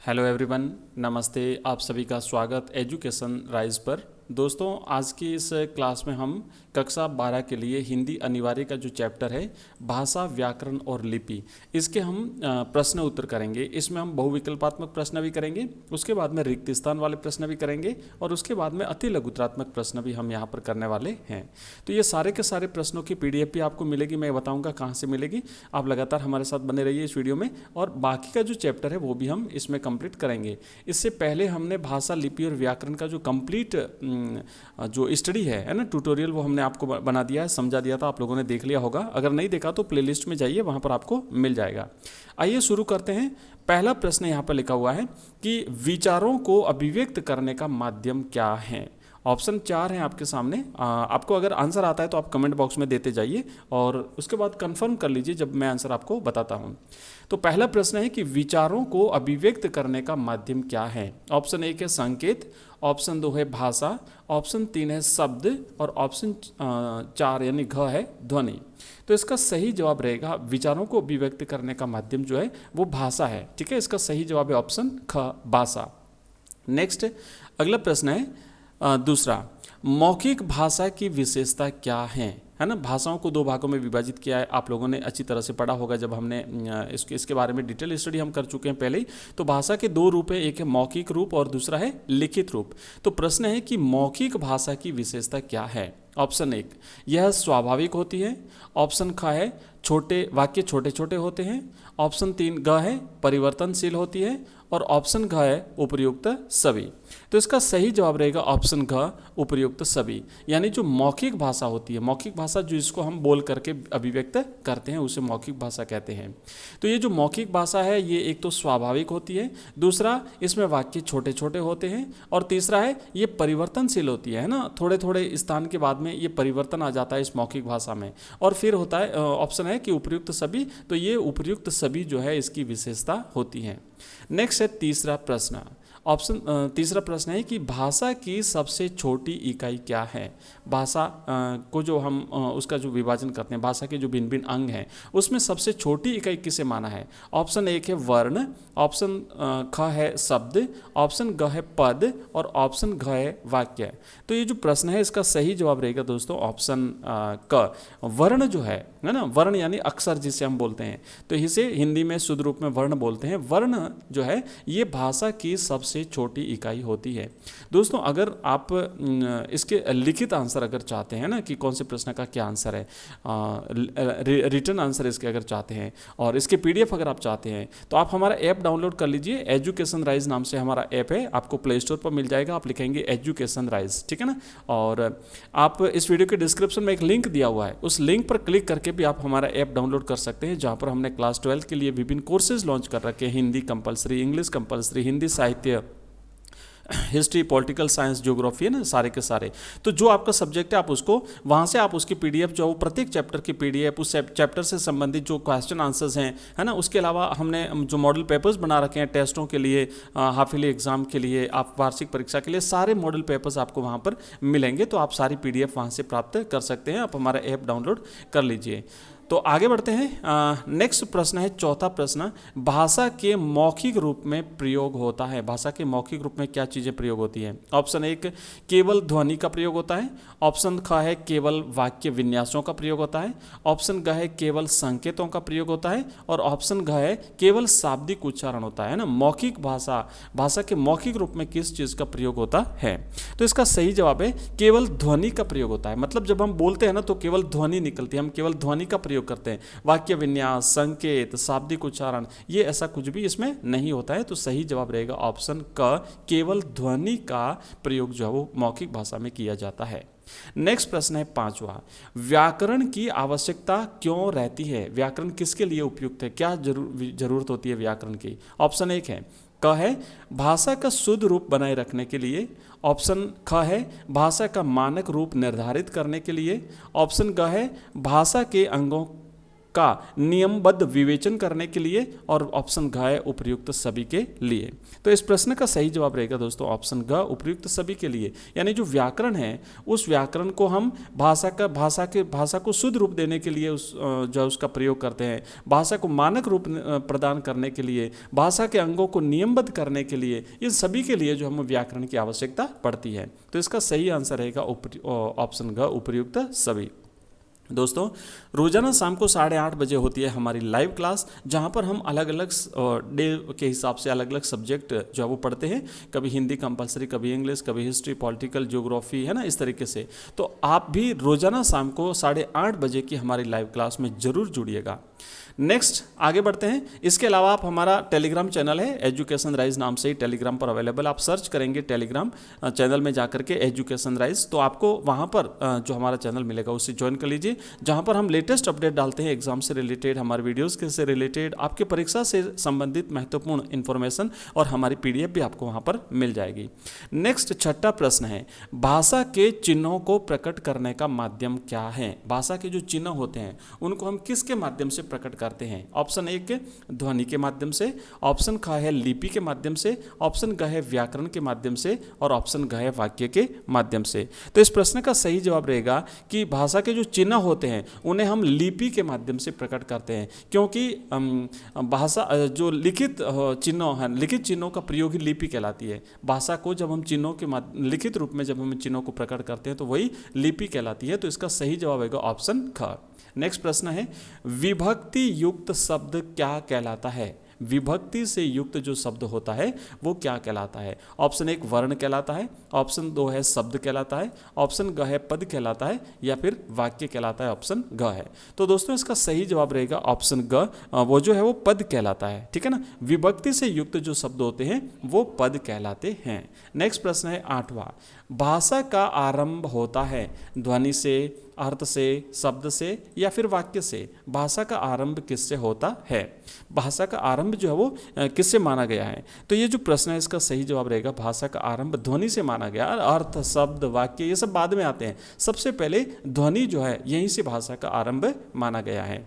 Hello everyone, नमस्ते। आप सभी का स्वागत एजुकेशन राइज पर। दोस्तों, आज की इस क्लास में हम कक्षा 12 के लिए हिंदी अनिवार्य का जो चैप्टर है भाषा, व्याकरण और लिपि, इसके हम प्रश्न उत्तर करेंगे। इसमें हम बहुविकल्पात्मक प्रश्न भी करेंगे, उसके बाद में रिक्त स्थान वाले प्रश्न भी करेंगे और उसके बाद में अति लघुत्रात्मक प्रश्न भी हम यहाँ पर करने वाले हैं। तो ये सारे के सारे प्रश्नों की PDF भी आपको मिलेगी। मैं बताऊँगा कहाँ से मिलेगी। आप लगातार हमारे साथ बने रहिए इस वीडियो में, और बाकी का जो चैप्टर है वो भी हम इसमें कंप्लीट करेंगे। इससे पहले हमने भाषा, लिपि और व्याकरण का जो कंप्लीट जो स्टडी है ना, ट्यूटोरियल, वो हमने आपको बना दिया है, समझा दिया था। आप लोगों ने देख लिया होगा। अगर नहीं देखा तो प्लेलिस्ट में जाइए, वहाँ पर आपको मिल जाएगा। आइए शुरू करते हैं। पहला प्रश्न यहाँ पर लिखा हुआ है कि विचारों को अभिव्यक्त करने का माध्यम क्या है। ऑप्शन 4 हैं आपके सामने। आपको अगर आंसर आता है तो आप कमेंट बॉक्स में देते जाइए और उसके बाद कंफर्म कर लीजिए जब मैं आंसर आपको बताता हूँ। तो पहला प्रश्न है कि विचारों को अभिव्यक्त करने का माध्यम क्या है। ऑप्शन 1 है संकेत, ऑप्शन 2 है भाषा, ऑप्शन 3 है शब्द और ऑप्शन 4 यानी घ है ध्वनि। तो इसका सही जवाब रहेगा, विचारों को अभिव्यक्त करने का माध्यम जो है वो भाषा है। ठीक है, इसका सही जवाब है ऑप्शन ख, भाषा। नेक्स्ट, अगला प्रश्न है दूसरा, मौखिक भाषा की विशेषता क्या है ना। भाषाओं को 2 भागों में विभाजित किया है। आप लोगों ने अच्छी तरह से पढ़ा होगा जब हमने इसके बारे में डिटेल स्टडी हम कर चुके हैं पहले ही। तो भाषा के 2 रूप है, एक है मौखिक रूप और दूसरा है लिखित रूप। तो प्रश्न है कि मौखिक भाषा की विशेषता क्या है। ऑप्शन 1, यह स्वाभाविक होती है। ऑप्शन ख है वाक्य छोटे छोटे होते हैं। ऑप्शन 3 ग है परिवर्तनशील होती है और ऑप्शन घ है उपर्युक्त सभी। तो इसका सही जवाब रहेगा ऑप्शन घ, उपर्युक्त सभी। यानी जो मौखिक भाषा होती है, मौखिक भाषा जो इसको हम बोल करके अभिव्यक्त करते हैं उसे मौखिक भाषा कहते हैं। तो ये जो मौखिक भाषा है ये एक तो स्वाभाविक होती है, दूसरा इसमें वाक्य छोटे छोटे होते हैं और तीसरा है ये परिवर्तनशील होती है ना। थोड़े थोड़े स्थान के बाद में ये परिवर्तन आ जाता है इस मौखिक भाषा में। और फिर होता है ऑप्शन है कि उपर्युक्त सभी। तो ये उपर्युक्त सभी जो है इसकी विशेषता होती है। नेक्स्ट है तीसरा प्रश्न। तीसरा प्रश्न है कि भाषा की सबसे छोटी इकाई क्या है। भाषा को जो हम उसका जो विभाजन करते हैं, भाषा के जो भिन्न भिन्न अंग हैं उसमें सबसे छोटी इकाई किसे माना है। ऑप्शन 1 है वर्ण, ऑप्शन ख है शब्द, ऑप्शन ग है पद और ऑप्शन घ है वाक्य। तो ये जो प्रश्न है इसका सही जवाब रहेगा दोस्तों ऑप्शन क, वर्ण जो है ना। वर्ण यानी अक्षर जिसे हम बोलते हैं, तो इसे हिंदी में शुद्ध रूप में वर्ण बोलते हैं। वर्ण जो है ये भाषा की सबसे छोटी इकाई होती है। दोस्तों, अगर आप इसके लिखित आंसर अगर चाहते हैं ना कि कौन से प्रश्न का क्या आंसर है, रिटर्न आंसर इसके अगर चाहते हैं और इसके PDF अगर आप चाहते हैं तो आप हमारा ऐप डाउनलोड कर लीजिए। एजुकेशन राइज नाम से हमारा ऐप है, आपको प्ले स्टोर पर मिल जाएगा। आप लिखेंगे एजुकेशन राइज, ठीक है ना। और आप इस वीडियो के डिस्क्रिप्शन में एक लिंक दिया हुआ है, उस लिंक पर क्लिक करके भी आप हमारा ऐप डाउनलोड कर सकते हैं, जहाँ पर हमने क्लास 12 के लिए विभिन्न कोर्सेज लॉन्च कर रखे हैं। Hindi compulsory, English compulsory, Hindi साहित्य, हिस्ट्री, पॉलिटिकल साइंस, ज्योग्राफी है ना, सारे के सारे। तो जो आपका सब्जेक्ट है आप उसको वहाँ से आप उसकी PDF जो प्रत्येक चैप्टर की PDF, उस चैप्टर से संबंधित जो क्वेश्चन आंसर्स हैं है ना, उसके अलावा हमने जो मॉडल पेपर्स बना रखे हैं टेस्टों के लिए, हाफ ईयरली एग्जाम के लिए, आप वार्षिक परीक्षा के लिए, सारे मॉडल पेपर्स आपको वहाँ पर मिलेंगे। तो आप सारी PDF वहाँ से प्राप्त कर सकते हैं। आप हमारा ऐप डाउनलोड कर लीजिए। तो आगे बढ़ते हैं। नेक्स्ट प्रश्न है चौथा प्रश्न, भाषा के मौखिक रूप में प्रयोग होता है। भाषा के मौखिक रूप में क्या चीज़ें प्रयोग होती हैं। ऑप्शन 1 केवल ध्वनि का प्रयोग होता है, ऑप्शन ख है केवल वाक्य विन्यासों का प्रयोग होता है, ऑप्शन ग है केवल संकेतों का प्रयोग होता है और ऑप्शन घ है केवल शाब्दिक उच्चारण होता है ना। मौखिक भाषा के मौखिक रूप में किस चीज़ का प्रयोग होता है। तो इसका सही जवाब है केवल ध्वनि का प्रयोग होता है। मतलब जब हम बोलते हैं ना तो केवल ध्वनि निकलती है, हम केवल ध्वनि का प्रयोग करते हैं। वाक्य विन्यास, संकेत, शाब्दिक उच्चारण, ये ऐसा कुछ भी इसमें नहीं होता है। तो सही जवाब रहेगा ऑप्शन क, केवल ध्वनि का प्रयोग जो है वो मौखिक भाषा में किया जाता है। नेक्स्ट प्रश्न है पांचवा, व्याकरण की आवश्यकता क्यों रहती है। व्याकरण किसके लिए उपयुक्त है, क्या जरूरत होती है व्याकरण की। ऑप्शन 1 है क है भाषा का शुद्ध रूप बनाए रखने के लिए, ऑप्शन ख है भाषा का मानक रूप निर्धारित करने के लिए, ऑप्शन ग है भाषा के अंगों का नियमबद्ध विवेचन करने के लिए, और ऑप्शन घ है उपयुक्त सभी के लिए। तो इस प्रश्न का सही जवाब रहेगा दोस्तों ऑप्शन घ उपयुक्त सभी के लिए। यानी जो व्याकरण है उस व्याकरण को हम भाषा को शुद्ध रूप देने के लिए जो उसका प्रयोग करते हैं, भाषा को मानक रूप प्रदान करने के लिए, भाषा के अंगों को नियमबद्ध करने के लिए, इन सभी के लिए जो हमें व्याकरण की आवश्यकता पड़ती है। तो इसका सही आंसर रहेगा ऑप्शन घ उपयुक्त सभी। दोस्तों रोजाना शाम को 8:30 बजे होती है हमारी लाइव क्लास, जहां पर हम अलग अलग डे के हिसाब से अलग अलग सब्जेक्ट जो है वो पढ़ते हैं। कभी हिंदी कंपलसरी, कभी इंग्लिश, कभी हिस्ट्री, पॉलिटिकल, ज्योग्राफी, है ना, इस तरीके से। तो आप भी रोजाना शाम को 8:30 बजे की हमारी लाइव क्लास में जरूर जुड़िएगा। नेक्स्ट आगे बढ़ते हैं। इसके अलावा आप हमारा टेलीग्राम चैनल है एजुकेशन राइज नाम से ही टेलीग्राम पर अवेलेबल, आप सर्च करेंगे टेलीग्राम चैनल में जाकर के एजुकेशन राइज, तो आपको वहाँ पर जो हमारा चैनल मिलेगा उससे ज्वाइन कर लीजिए, जहाँ पर हम लेटेस्ट अपडेट डालते हैं एग्जाम से रिलेटेड, हमारे वीडियोज़ के से रिलेटेड, आपके परीक्षा से संबंधित महत्वपूर्ण इन्फॉर्मेशन, और हमारी PDF भी आपको वहाँ पर मिल जाएगी। नेक्स्ट छठा प्रश्न है, भाषा के चिन्हों को प्रकट करने का माध्यम क्या है? भाषा के जो चिन्ह होते हैं उनको हम किसके माध्यम से प्रकट करते हैं? ऑप्शन 1 ध्वनि के माध्यम से, ऑप्शन ख है लिपि के माध्यम से, ऑप्शन ग है व्याकरण के माध्यम से, और ऑप्शन घ है वाक्य के माध्यम से। तो इस प्रश्न का सही जवाब रहेगा कि भाषा के जो चिन्ह होते हैं उन्हें हम लिपि के माध्यम से प्रकट करते हैं, क्योंकि भाषा जो लिखित चिन्ह है, लिखित चिन्हों का प्रयोग ही लिपि कहलाती है। भाषा को जब हम चिन्हों के लिखित रूप में जब हम चिन्हों को प्रकट करते हैं तो वही लिपि कहलाती है। तो इसका सही जवाब होगा ऑप्शन ख। नेक्स्ट प्रश्न है, विभक्ति युक्त शब्द क्या कहलाता है? विभक्ति से युक्त जो शब्द होता है वो क्या कहलाता है? ऑप्शन 1 वर्ण कहलाता है, ऑप्शन 2 है शब्द कहलाता है, ऑप्शन ग है पद कहलाता है, या फिर वाक्य कहलाता है, ऑप्शन ग है। तो दोस्तों इसका सही जवाब रहेगा ऑप्शन ग, वो जो है वो पद कहलाता है, ठीक है ना। विभक्ति से युक्त जो शब्द होते हैं वो पद कहलाते हैं। नेक्स्ट प्रश्न है 8वां, भाषा का आरंभ होता है ध्वनि से, अर्थ से, शब्द से, या फिर वाक्य से? भाषा का आरंभ किससे होता है? भाषा का आरंभ जो है वो किससे माना गया है? तो ये जो प्रश्न है इसका सही जवाब रहेगा भाषा का आरंभ ध्वनि से माना गया। अर्थ, शब्द, वाक्य ये सब बाद में आते हैं, सबसे पहले ध्वनि जो है यहीं से भाषा का आरंभ माना गया है।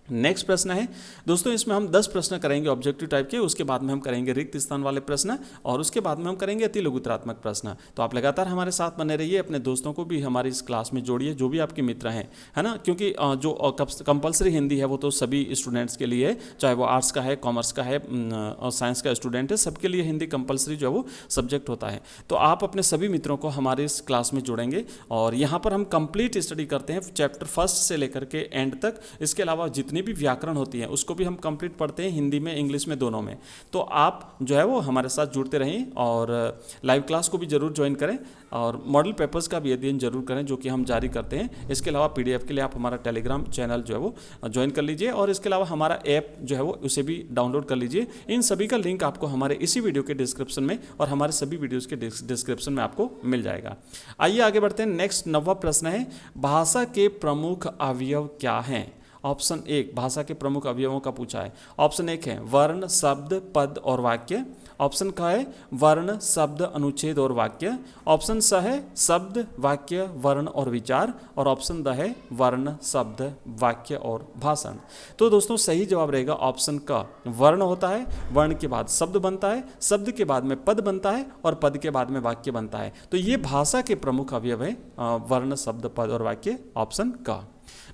नेक्स्ट प्रश्न है दोस्तों, इसमें हम 10 प्रश्न करेंगे ऑब्जेक्टिव टाइप के, उसके बाद में हम करेंगे रिक्त स्थान वाले प्रश्न, और उसके बाद में हम करेंगे अति लघुतरात्मक प्रश्न। तो आप लगातार हमारे साथ बने रहिए, अपने दोस्तों को भी हमारी इस क्लास में जोड़िए, जो भी आपके मित्र हैं, है ना, क्योंकि जो कंपलसरी हिंदी है वो तो सभी स्टूडेंट्स के लिए है, चाहे वो आर्ट्स का है, कॉमर्स का है और साइंस का स्टूडेंट है, सबके लिए हिंदी कंपलसरी जो है वो सब्जेक्ट होता है। तो आप अपने सभी मित्रों को हमारे इस क्लास में जोड़ेंगे, और यहाँ पर हम कंप्लीट स्टडी करते हैं चैप्टर 1 से लेकर के एंड तक। इसके अलावा जितनी भी व्याकरण होती है उसको भी हम कंप्लीट पढ़ते हैं, हिंदी में, इंग्लिश में, दोनों में। तो आप जो है वो हमारे साथ जुड़ते रहें, और लाइव क्लास को भी जरूर ज्वाइन करें, और मॉडल पेपर्स का भी अध्ययन जरूर करें जो कि हम जारी करते हैं। इसके अलावा PDF के लिए आप हमारा टेलीग्राम चैनल जो है वो ज्वाइन कर लीजिए, और इसके अलावा हमारा ऐप जो है वो उसे भी डाउनलोड कर लीजिए। इन सभी का लिंक आपको हमारे इसी वीडियो के डिस्क्रिप्शन में और हमारे सभी वीडियोज़ के डिस्क्रिप्शन में आपको मिल जाएगा। आइए आगे बढ़ते हैं। नेक्स्ट 9वां प्रश्न है, भाषा के प्रमुख अवयव क्या हैं? ऑप्शन 1 भाषा के प्रमुख अवयवों का पूछा है। ऑप्शन 1 है वर्ण, शब्द, पद और वाक्य। ऑप्शन का है वर्ण, शब्द, अनुच्छेद और वाक्य। ऑप्शन स है शब्द, वाक्य, वर्ण और विचार। और ऑप्शन द है वर्ण, शब्द, वाक्य और भाषण। तो दोस्तों सही जवाब रहेगा ऑप्शन क, वर्ण होता है, वर्ण के बाद शब्द बनता है, शब्द के बाद में पद बनता है, और पद के बाद में वाक्य बनता है। तो ये भाषा के प्रमुख अवयव है, वर्ण, शब्द, पद और वाक्य, ऑप्शन का।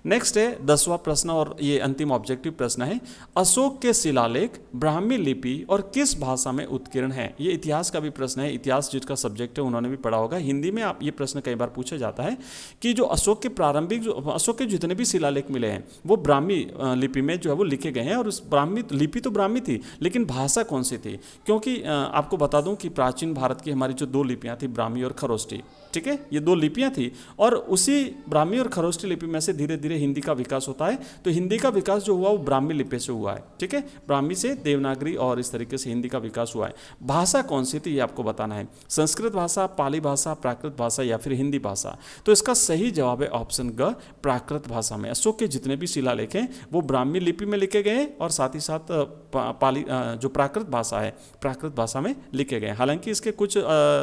नेक्स्ट है 10वां प्रश्न, और ये अंतिम ऑब्जेक्टिव प्रश्न है, अशोक के शिलालेख ब्राह्मी लिपि और किस भाषा में उत्कीर्ण है? ये इतिहास का भी प्रश्न है, इतिहास जिसका सब्जेक्ट है उन्होंने भी पढ़ा होगा। हिंदी में आप ये प्रश्न कई बार पूछा जाता है कि जो अशोक के प्रारंभिक, जो अशोक के जितने भी शिलालेख मिले हैं वो ब्राह्मी लिपि में जो है वो लिखे गए हैं, और उस ब्राह्मी लिपि तो ब्राह्मी थी, लेकिन भाषा कौन सी थी? क्योंकि आपको बता दूं कि प्राचीन भारत की हमारी जो 2 लिपियाँ थी, ब्राह्मी और खरोष्टी, ठीक है, ये 2 लिपियाँ थी, और उसी ब्राह्मी और खरोष्टी लिपि में से धीरे धीरे हिंदी का विकास होता है। तो हिंदी का विकास जो हुआ वो ब्राह्मी लिपि से हुआ है, ठीक है, ब्राह्मी से देवनागरी और इस तरीके से हिंदी का विकास हुआ है। भाषा कौन सी थी ये आपको बताना है, संस्कृत भाषा, पाली भाषा, प्राकृत भाषा या फिर हिंदी भाषा? तो इसका सही जवाब है ऑप्शन ग, प्राकृत भाषा में। अशोक के जितने भी शिलालेख हैं वो ब्राह्मी लिपि में लिखे गए और साथ ही साथ पाली जो प्राकृत भाषा है, प्राकृत भाषा में लिखे गए। हालांकि इसके कुछ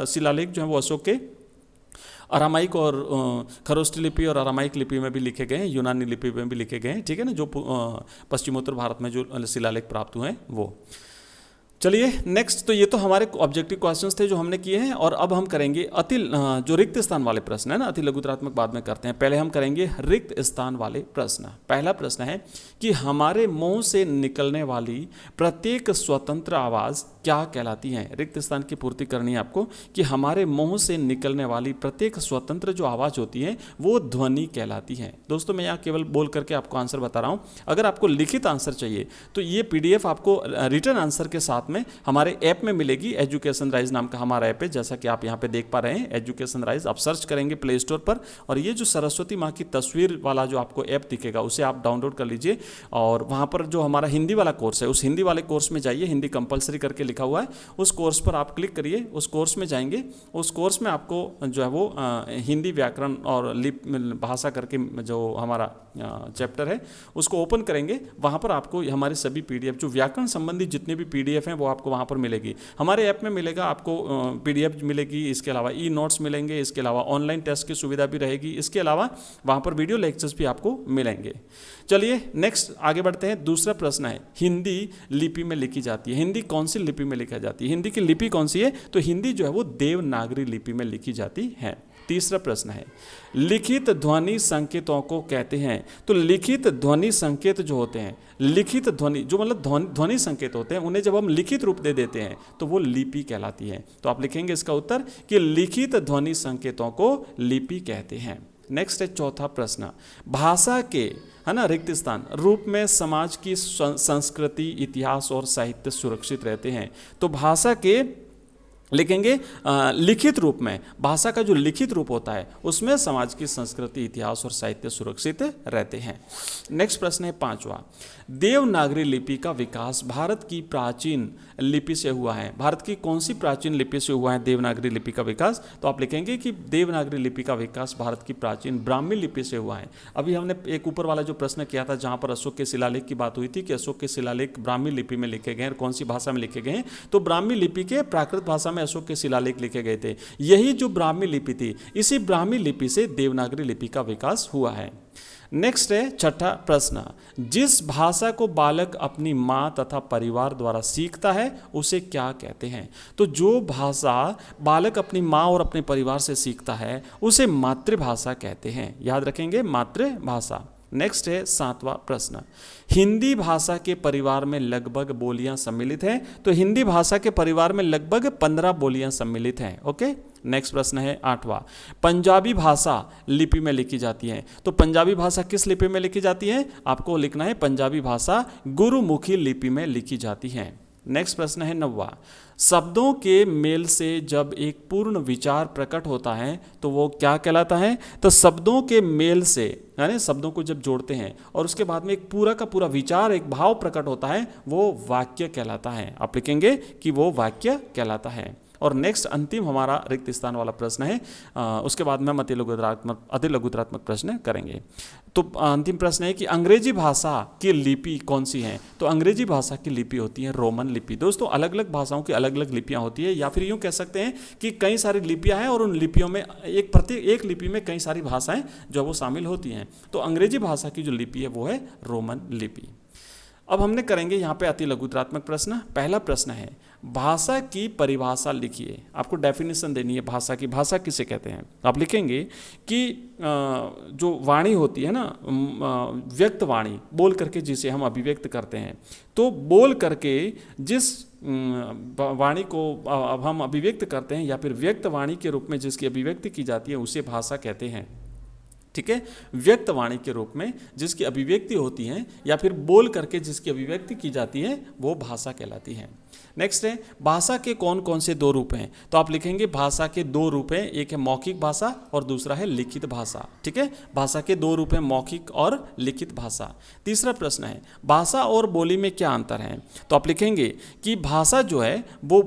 शिलालेख जो हैं वो अशोक के अरामाइक और खरोष्टी लिपि और अरामाइक लिपि में भी लिखे गए हैं, यूनानी लिपि में भी लिखे गए हैं, ठीक है ना, जो पश्चिमोत्तर भारत में जो शिलालेख प्राप्त हुए हैं वो। चलिए नेक्स्ट, तो ये तो हमारे ऑब्जेक्टिव क्वेश्चंस थे जो हमने किए हैं, और अब हम करेंगे जो रिक्त स्थान वाले प्रश्न है ना, अति लघुतरात्मक बाद में करते हैं, पहले हम करेंगे रिक्त स्थान वाले प्रश्न। पहला प्रश्न है कि हमारे मुंह से निकलने वाली प्रत्येक स्वतंत्र आवाज़ क्या कहलाती है। रिक्त स्थान की पूर्ति करनी है आपको कि हमारे मुंह से निकलने वाली प्रत्येक स्वतंत्र जो आवाज़ होती है वो ध्वनि कहलाती है। दोस्तों मैं यहाँ केवल बोल करके आपको आंसर बता रहा हूँ, अगर आपको लिखित आंसर चाहिए तो ये PDF आपको रिटन आंसर के साथ में हमारे ऐप में मिलेगी। एजुकेशन राइज नाम का हमारा ऐप है, जैसा कि आप यहाँ पे देख पा रहे हैं, एजुकेशन राइज। आप सर्च करेंगे प्ले स्टोर पर, और ये जो सरस्वती माँ की तस्वीर वाला जो आपको ऐप दिखेगा उसे आप डाउनलोड कर लीजिए, और वहाँ पर जो हमारा हिंदी वाला कोर्स है उस हिंदी वाले कोर्स में जाइए, हिंदी कंपलसरी करके लिखा हुआ है, उस कोर्स पर आप क्लिक करिए, उस कोर्स में जाएंगे, उस कोर्स में आपको जो है वो हिंदी व्याकरण और भाषा करके जो हमारा चैप्टर है उसको ओपन करेंगे। वहाँ पर आपको हमारे सभी PDF जो व्याकरण संबंधी जितने भी PDF हैं वो आपको वहाँ पर मिलेगी। हमारे ऐप में मिलेगा आपको PDF मिलेगी, इसके अलावा नोट्स मिलेंगे, इसके अलावा ऑनलाइन टेस्ट की सुविधा भी रहेगी, इसके अलावा वहाँ पर वीडियो लेक्चर्स भी आपको मिलेंगे। चलिए नेक्स्ट आगे बढ़ते हैं। दूसरा प्रश्न है, हिंदी लिपि में लिखी जाती है, हिंदी कौन सी लिपि में लिखी जाती है, हिंदी की लिपि कौन सी है, तो हिंदी जो है वो देवनागरी लिपि में लिखी जाती है। तीसरा प्रश्न है, लिखित ध्वनि संकेतों को कहते हैं, तो लिखित ध्वनि संकेत जो होते हैं, लिखित ध्वनि जो मतलब ध्वनि संकेत होते हैं, उन्हें जब हम लिखित रूप दे देते हैं तो वो लिपि कहलाती है। तो आप लिखेंगे इसका उत्तर कि लिखित ध्वनि संकेतों को लिपि कहते हैं। नेक्स्ट है चौथा प्रश्न, भाषा के है ना रिक्त स्थान रूप में समाज की संस्कृति, इतिहास और साहित्य सुरक्षित रहते हैं। तो भाषा के लिखेंगे लिखित रूप में, भाषा का जो लिखित रूप होता है उसमें समाज की संस्कृति, इतिहास और साहित्य सुरक्षित रहते हैं। नेक्स्ट प्रश्न है पांचवा, देवनागरी लिपि का विकास भारत की प्राचीन लिपि से हुआ है। भारत की कौन सी प्राचीन लिपि से हुआ है देवनागरी लिपि का विकास, तो आप लिखेंगे कि देवनागरी लिपि का विकास भारत की प्राचीन ब्राह्मी लिपि से हुआ है। अभी हमने एक ऊपर वाला जो प्रश्न किया था जहाँ पर अशोक के शिलालेख की बात हुई थी कि अशोक के शिलालेख ब्राह्मी लिपि में लिखे गए हैं, कौन सी भाषा में लिखे गए हैं, तो ब्राह्मी लिपि के प्राकृत भाषा में अशोक के शिलालेख लिखे गए थे। यही जो ब्राह्मी लिपि थी, इसी ब्राह्मी लिपि से देवनागरी लिपि का विकास हुआ है। नेक्स्ट है छठा प्रश्न, जिस भाषा को बालक अपनी माँ तथा परिवार द्वारा सीखता है उसे क्या कहते हैं। तो जो भाषा बालक अपनी माँ और अपने परिवार से सीखता है उसे मातृभाषा कहते हैं, याद रखेंगे मातृभाषा। नेक्स्ट है सातवां प्रश्न, हिंदी भाषा के परिवार में लगभग बोलियां सम्मिलित हैं, तो हिंदी भाषा के परिवार में लगभग 15 बोलियां सम्मिलित हैं। ओके, नेक्स्ट प्रश्न है आठवां, पंजाबी भाषा लिपि में लिखी जाती है, तो पंजाबी भाषा किस लिपि में लिखी जाती है, आपको लिखना है पंजाबी भाषा गुरुमुखी लिपि में लिखी जाती है। नेक्स्ट प्रश्न है नौवां, शब्दों के मेल से जब एक पूर्ण विचार प्रकट होता है तो वो क्या कहलाता है, तो शब्दों के मेल से यानी शब्दों को जब जोड़ते हैं और उसके बाद में एक पूरा का पूरा विचार, एक भाव प्रकट होता है, वो वाक्य कहलाता है। आप लिखेंगे कि वो वाक्य कहलाता है। और नेक्स्ट अंतिम हमारा रिक्त स्थान वाला प्रश्न है, उसके बाद में हम अति लघुतरात्मक प्रश्न करेंगे। तो अंतिम प्रश्न है कि अंग्रेजी भाषा की लिपि कौन सी है, तो अंग्रेजी भाषा की लिपि होती है रोमन लिपि। दोस्तों अलग अलग भाषाओं की अलग अलग लिपियां होती है, या फिर यूँ कह सकते हैं कि कई सारी लिपियां हैं और उन लिपियों में एक लिपि में कई सारी भाषाएं जो वो शामिल होती हैं। तो अंग्रेजी भाषा की जो लिपि है वो है रोमन लिपि। अब हमने करेंगे यहाँ पे अति लघुतरात्मक प्रश्न। पहला प्रश्न है, भाषा की परिभाषा लिखिए। आपको डेफिनेशन देनी है भाषा की, भाषा किसे कहते हैं। आप लिखेंगे कि जो वाणी होती है ना, व्यक्त वाणी, बोल करके जिसे हम अभिव्यक्त करते हैं, तो बोल करके जिस वाणी को अब हम अभिव्यक्त करते हैं या फिर व्यक्त वाणी के रूप में जिसकी अभिव्यक्ति की जाती है उसे भाषा कहते हैं। ठीक है, व्यक्त वाणी के रूप में जिसकी अभिव्यक्ति होती है या फिर बोल करके जिसकी अभिव्यक्ति की जाती है वो भाषा कहलाती है। नेक्स्ट है, भाषा के कौन कौन से दो रूप हैं, तो आप लिखेंगे भाषा के दो रूप हैं, एक है मौखिक भाषा और दूसरा है लिखित भाषा। ठीक है, भाषा के दो रूप हैं, मौखिक और लिखित भाषा। तीसरा प्रश्न है, भाषा और बोली में क्या अंतर है, तो आप लिखेंगे कि भाषा जो है वो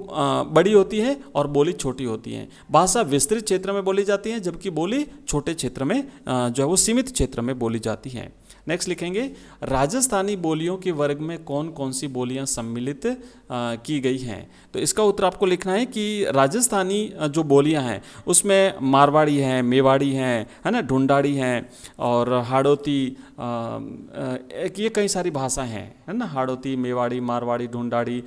बड़ी होती है और बोली छोटी होती है। भाषा विस्तृत क्षेत्र में बोली जाती है जबकि बोली छोटे क्षेत्र में जो है वो सीमित क्षेत्र में बोली जाती है। नेक्स्ट लिखेंगे राजस्थानी बोलियों के वर्ग में कौन कौन सी बोलियां सम्मिलित की गई हैं। तो इसका उत्तर आपको लिखना है कि राजस्थानी जो बोलियां हैं उसमें मारवाड़ी हैं, मेवाड़ी हैं, है ना, ढूंढाड़ी हैं और हाड़ौती, ये कई सारी भाषाएं हैं, है ना, हाड़ौती, मेवाड़ी, मारवाड़ी, ढूंढाड़ी,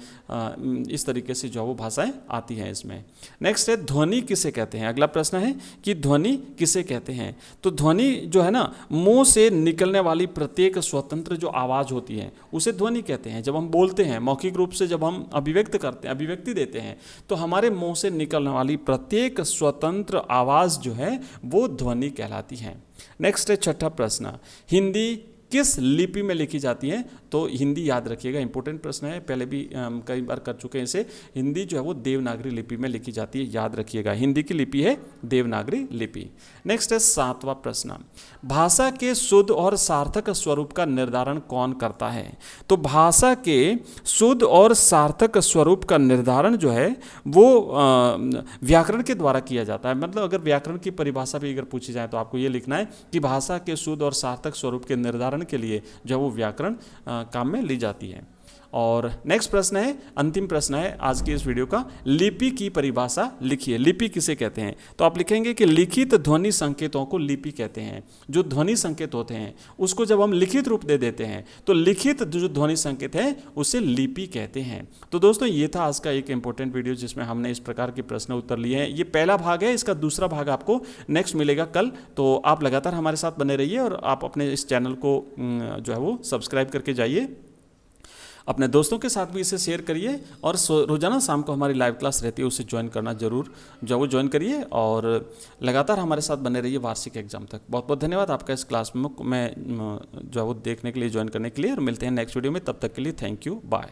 इस तरीके से जो वो भाषाएं आती हैं इसमें। नेक्स्ट है ध्वनि किसे कहते हैं। अगला प्रश्न है कि ध्वनि किसे कहते हैं। तो ध्वनि जो है ना, मुंह से निकलने वाली प्रत्येक स्वतंत्र जो आवाज़ होती है उसे ध्वनि कहते हैं। जब हम बोलते हैं मौखिक रूप से, जब हम अभिव्यक्ति देते हैं तो हमारे मुंह से निकलने वाली प्रत्येक स्वतंत्र आवाज़ जो है वो ध्वनि कहलाती है। नेक्स्ट है छठा प्रश्न, हिंदी किस लिपि में लिखी जाती है। तो हिंदी याद रखिएगा, इंपॉर्टेंट प्रश्न है, पहले भी कई बार कर चुके हैं इसे। हिंदी जो है वो देवनागरी लिपि में लिखी जाती है, याद रखिएगा, हिंदी की लिपि है देवनागरी लिपि। नेक्स्ट है सातवां प्रश्न, भाषा के शुद्ध और सार्थक स्वरूप का निर्धारण कौन करता है। तो भाषा के शुद्ध और सार्थक स्वरूप का निर्धारण जो है वो व्याकरण के द्वारा किया जाता है। मतलब अगर व्याकरण की परिभाषा भी अगर पूछी जाए तो आपको ये लिखना है कि भाषा के शुद्ध और सार्थक स्वरूप के निर्धारण के लिए जो वो व्याकरण काम में ली जाती है। और नेक्स्ट प्रश्न है, अंतिम प्रश्न है आज की इस वीडियो का, लिपि की परिभाषा लिखिए। लिपि किसे कहते हैं। तो आप लिखेंगे कि लिखित ध्वनि संकेतों को लिपि कहते हैं। जो ध्वनि संकेत होते हैं उसको जब हम लिखित रूप दे देते हैं तो लिखित जो ध्वनि संकेत है उसे लिपि कहते हैं। तो दोस्तों ये था आज का एक इंपॉर्टेंट वीडियो जिसमें हमने इस प्रकार के प्रश्न उत्तर लिए हैं। ये पहला भाग है, इसका दूसरा भाग आपको नेक्स्ट मिलेगा कल। तो आप लगातार हमारे साथ बने रहिए और आप अपने इस चैनल को जो है वो सब्सक्राइब करके जाइए, अपने दोस्तों के साथ भी इसे शेयर करिए और रोज़ाना शाम को हमारी लाइव क्लास रहती है उसे ज्वाइन करना जरूर जो वो ज्वाइन करिए और लगातार हमारे साथ बने रहिए वार्षिक एग्जाम तक। बहुत बहुत धन्यवाद आपका इस क्लास में जो है वो देखने के लिए, ज्वाइन करने के लिए, और मिलते हैं नेक्स्ट वीडियो में। तब तक के लिए थैंक यू, बाय।